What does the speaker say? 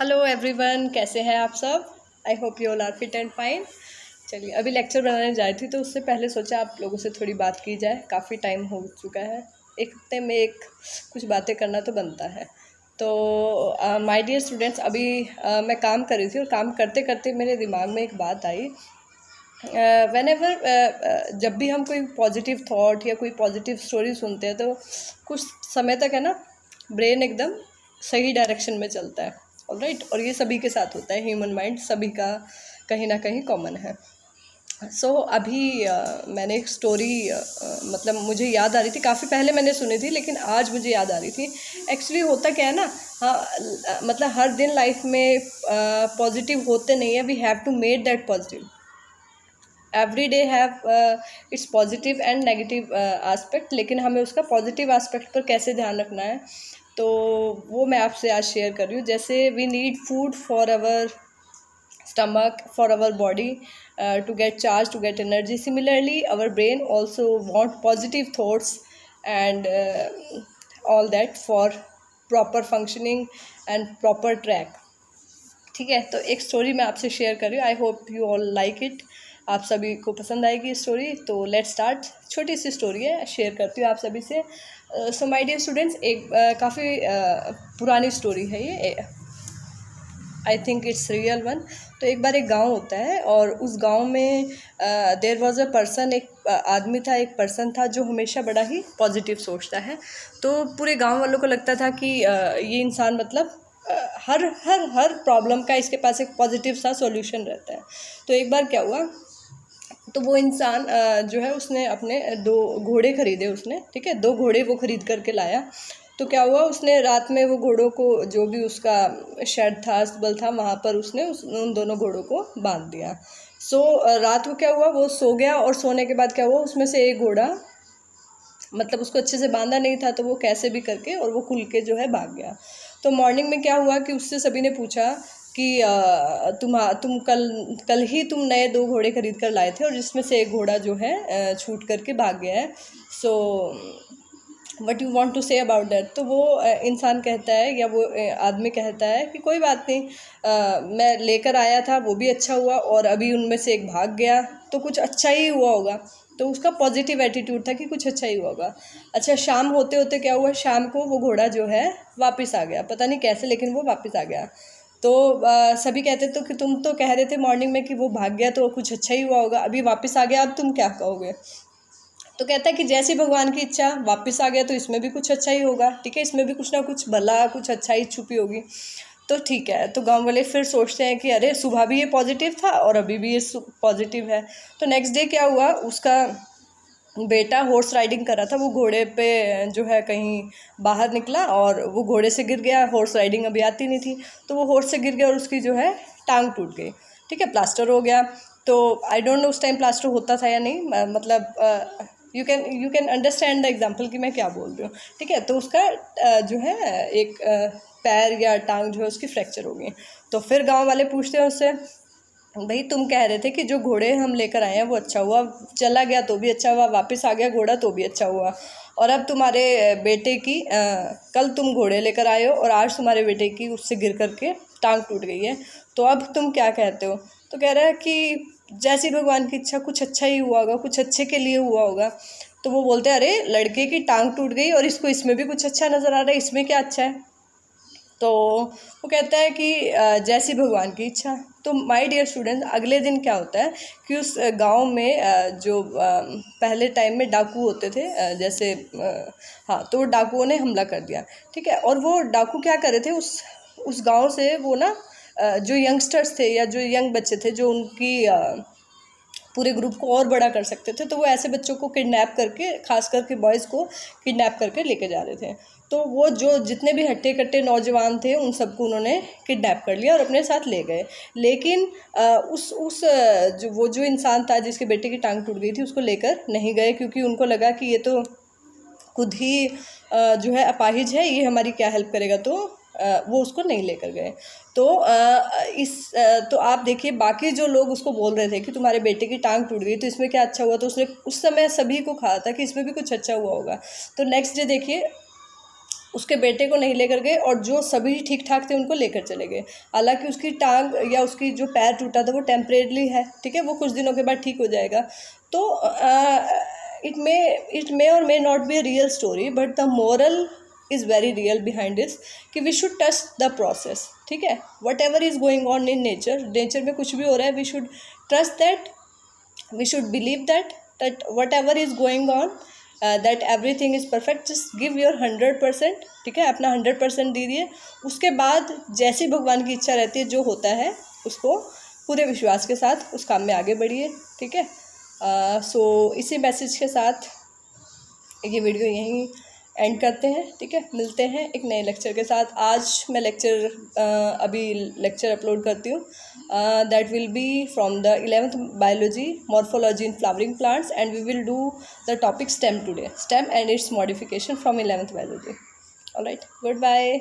Hello everyone, कैसे हैं आप सब। I hope you all are fit and fine. चलिए, अभी लेक्चर बनाने जा रही थी तो उससे पहले सोचा आप लोगों से थोड़ी बात की जाए। काफ़ी टाइम हो चुका है, एक हफ्ते में कुछ बातें करना तो बनता है। तो माय डियर स्टूडेंट्स, अभी मैं काम कर रही थी और काम करते करते मेरे दिमाग में एक बात आई। वेन एवर जब भी हम कोई पॉजिटिव थॉट या कोई पॉजिटिव स्टोरी सुनते हैं तो कुछ समय तक है ना, ब्रेन एकदम सही डायरेक्शन में चलता है। ऑलराइट, और ये सभी के साथ होता है। ह्यूमन माइंड सभी का कहीं ना कहीं कॉमन है। अभी मैंने एक स्टोरी मतलब मुझे याद आ रही थी। काफ़ी पहले मैंने सुनी थी लेकिन आज मुझे याद आ रही थी। एक्चुअली होता क्या है ना, हाँ, मतलब हर दिन लाइफ में पॉजिटिव होते नहीं है। We have to made that positive. Every day have its positive and negative aspect, लेकिन हमें उसका पॉजिटिव आस्पेक्ट पर कैसे ध्यान रखना है तो वो मैं आपसे आज शेयर कर रही हूँ। जैसे we need food for our stomach, for our body to get charge, to get energy. Similarly, our brain also want positive thoughts and all that for proper functioning and proper track. ठीक है, तो एक story मैं आपसे share कर रही हूँ। आई hope you all like it. आप सभी को पसंद आएगी स्टोरी। तो लेट्स स्टार्ट। छोटी सी स्टोरी है, शेयर करती हूँ आप सभी से। सो माय डियर स्टूडेंट्स, एक काफ़ी पुरानी स्टोरी है ये। I think it's real one. तो एक बार एक गांव होता है और उस गांव में देयर वाज अ पर्सन, एक आदमी था, एक पर्सन था जो हमेशा बड़ा ही पॉजिटिव सोचता है। तो पूरे गांव वालों को लगता था कि ये इंसान मतलब हर हर हर प्रॉब्लम का इसके पास एक पॉजिटिव सा सॉल्यूशन रहता है। तो एक बार क्या हुआ, तो वो इंसान जो है उसने अपने 2 घोड़े खरीदे उसने। ठीक है, 2 घोड़े वो खरीद करके लाया। तो क्या हुआ, उसने रात में वो घोड़ों को, जो भी उसका शेड था, अस्तबल था, वहाँ पर उसने उन दोनों घोड़ों को बांध दिया। रात को क्या हुआ, वो सो गया और सोने के बाद क्या हुआ, उसमें से एक घोड़ा मतलब उसको अच्छे से बांधा नहीं था तो वो कैसे भी करके और वो खुल के जो है भाग गया। तो मॉर्निंग में क्या हुआ कि उससे सभी ने पूछा कि तुम कल ही तुम नए 2 घोड़े खरीद कर लाए थे और जिसमें से एक घोड़ा जो है छूट करके भाग गया है। So what you want to say about that. तो वो इंसान कहता है या वो आदमी कहता है कि कोई बात नहीं, मैं लेकर आया था, वो भी अच्छा हुआ, और अभी उनमें से एक भाग गया तो कुछ अच्छा ही हुआ होगा। तो उसका पॉजिटिव एटीट्यूड था कि कुछ अच्छा ही होगा। अच्छा, शाम होते होते क्या हुआ, शाम को वो घोड़ा जो है वापस आ गया, पता नहीं कैसे, लेकिन वो वापस आ गया। तो सभी कहते तो कि तुम तो कह रहे थे मॉर्निंग में कि वो भाग गया तो कुछ अच्छा ही हुआ होगा, अभी वापस आ गया, अब तुम क्या कहोगे। तो कहता है कि जैसी भगवान की इच्छा, वापस आ गया तो इसमें भी कुछ अच्छा ही होगा। ठीक है, इसमें भी कुछ ना कुछ भला, कुछ अच्छा ही छुपी होगी। तो ठीक है, तो गांव वाले फिर सोचते हैं कि अरे सुबह भी ये पॉजिटिव था और अभी भी ये पॉजिटिव है। तो नेक्स्ट डे क्या हुआ, उसका बेटा हॉर्स राइडिंग कर रहा था, वो घोड़े पे जो है कहीं बाहर निकला और वो घोड़े से गिर गया। हॉर्स राइडिंग अभी आती नहीं थी, तो वो हॉर्स से गिर गया और उसकी जो है टांग टूट गई। ठीक है, प्लास्टर हो गया। तो आई डोंट नो उस टाइम प्लास्टर होता था या नहीं, मतलब you can understand the example कि मैं क्या बोल रही हूँ। ठीक है, तो उसका जो है एक पैर या टांग जो है उसकी फ्रैक्चर हो गई। तो फिर गांव वाले पूछते हैं उससे, भाई तुम कह रहे थे कि जो घोड़े हम लेकर आए हैं वो अच्छा हुआ, चला गया तो भी अच्छा हुआ, वापस आ गया घोड़ा तो भी अच्छा हुआ, और अब तुम्हारे बेटे की कल तुम घोड़े लेकर आए हो और आज तुम्हारे बेटे की उससे गिर करके टांग टूट गई है, तो अब तुम क्या कहते हो। तो कह रहा है कि जैसी भगवान की इच्छा, कुछ अच्छा ही हुआ होगा, कुछ अच्छे के लिए हुआ होगा। तो वो बोलते हैं अरे लड़के की टांग टूट गई और इसको इसमें भी कुछ अच्छा नज़र आ रहा है, इसमें क्या अच्छा है। तो वो कहता है कि जैसी भगवान की इच्छा। तो माय डियर स्टूडेंट, अगले दिन क्या होता है कि उस गांव में जो पहले टाइम में डाकू होते थे, जैसे हाँ, तो डाकुओं ने हमला कर दिया। ठीक है, और वो डाकू क्या कर रहे थे, उस गांव से वो ना जो यंगस्टर्स थे या जो यंग बच्चे थे जो उनकी पूरे ग्रुप को और बड़ा कर सकते थे, तो वो ऐसे बच्चों को किडनैप करके, खास करके बॉयज़ को किडनैप करके लेके जा रहे थे। तो वो जो जितने भी हट्टे कट्टे नौजवान थे उन सबको उन्होंने किडनैप कर लिया और अपने साथ ले गए। लेकिन जो इंसान था जिसके बेटे की टांग टूट गई थी उसको लेकर नहीं गए, क्योंकि उनको लगा कि ये तो खुद ही जो है अपाहिज है, ये हमारी क्या हेल्प करेगा। तो वो उसको नहीं लेकर गए। तो तो आप देखिए, बाकी जो लोग उसको बोल रहे थे कि तुम्हारे बेटे की टांग टूट गई तो इसमें क्या अच्छा हुआ, तो उसने उस समय सभी को कहा था कि इसमें भी कुछ अच्छा हुआ होगा। तो नेक्स्ट डे देखिए, उसके बेटे को नहीं लेकर गए और जो सभी ठीक ठाक थे उनको लेकर चले गए। हालांकि उसकी टांग या उसकी जो पैर टूटा था वो टेम्परेरली है, ठीक है, वो कुछ दिनों के बाद ठीक हो जाएगा। तो इट मे और may not be a real story, but the moral is very real behind this कि we should trust the process, ठीक है। Whatever is going on in nature में कुछ भी हो रहा है, we should trust that, we should believe that whatever is going on that everything is perfect. Just give your 100%, ठीक है, अपना 100% दीजिए। उसके बाद जैसी भगवान की इच्छा रहती है, जो होता है उसको पूरे विश्वास के साथ उस काम में आगे बढ़िए, ठीक है। सो इसी मैसेज के साथ ये वीडियो यहीं एंड करते हैं, ठीक है। मिलते हैं एक नए लेक्चर के साथ। आज मैं अभी लेक्चर अपलोड करती हूँ, that will be from the 11th biology morphology in flowering plants, and we will do the topic stem today, stem and its modification from 11th biology. Alright, good bye.